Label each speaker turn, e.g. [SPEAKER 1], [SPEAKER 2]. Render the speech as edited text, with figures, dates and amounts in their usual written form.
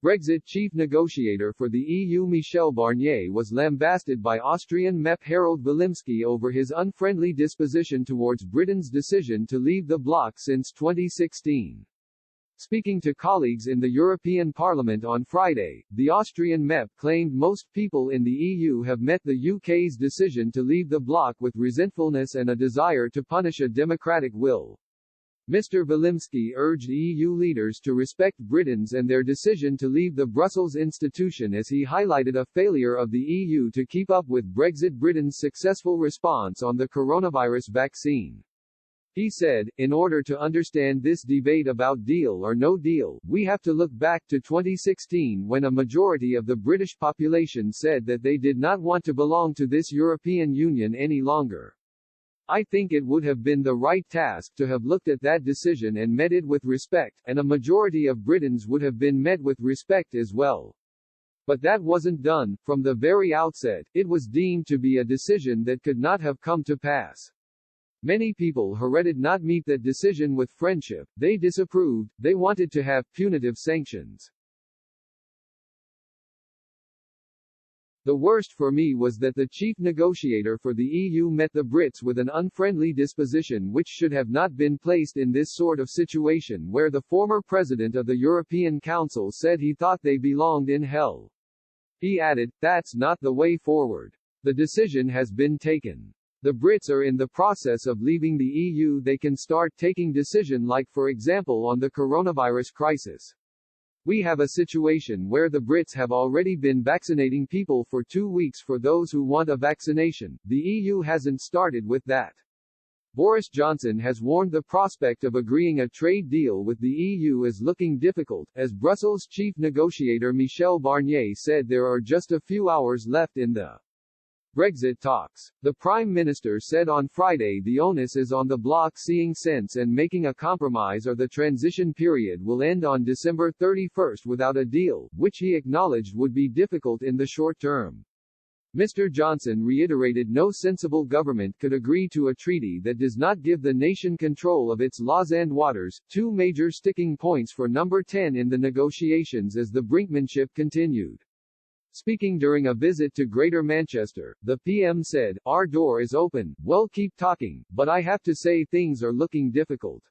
[SPEAKER 1] Brexit chief negotiator for the EU Michel Barnier was lambasted by Austrian MEP Harold Wilimski over his unfriendly disposition towards Britain's decision to leave the bloc since 2016. Speaking to colleagues in the European Parliament on Friday, the Austrian MEP claimed most people in the EU have met the UK's decision to leave the bloc with resentfulness and a desire to punish a democratic will. Mr. Wilimski urged EU leaders to respect Britons and their decision to leave the Brussels institution as he highlighted a failure of the EU to keep up with Brexit. Britain's successful response on the coronavirus vaccine. He said, in order to understand this debate about deal or no deal, we have to look back to 2016 when a majority of the British population said that they did not want to belong to this European Union any longer. I think it would have been the right task to have looked at that decision and met it with respect, and a majority of Britons would have been met with respect as well. But that wasn't done. From the very outset, it was deemed to be a decision that could not have come to pass. Many people who did not meet that decision with friendship, they disapproved, they wanted to have punitive sanctions. The worst for me was that the chief negotiator for the EU met the Brits with an unfriendly disposition which should have not been placed in this sort of situation where the former president of the European Council said he thought they belonged in hell. He added, that's not the way forward. The decision has been taken. The Brits are in the process of leaving the EU. They can start taking decisions like for example on the coronavirus crisis. We have a situation where the Brits have already been vaccinating people for 2 weeks for those who want a vaccination. The EU hasn't started with that. Boris Johnson has warned the prospect of agreeing a trade deal with the EU is looking difficult, as Brussels chief negotiator Michel Barnier said there are just a few hours left in the Brexit talks. The Prime Minister said on Friday the onus is on the bloc seeing sense and making a compromise or the transition period will end on December 31 without a deal, which he acknowledged would be difficult in the short term. Mr. Johnson reiterated no sensible government could agree to a treaty that does not give the nation control of its laws and waters, two major sticking points for number 10 in the negotiations as the brinkmanship continued. Speaking during a visit to Greater Manchester, the PM said, "Our door is open, well keep talking, but I have to say things are looking difficult."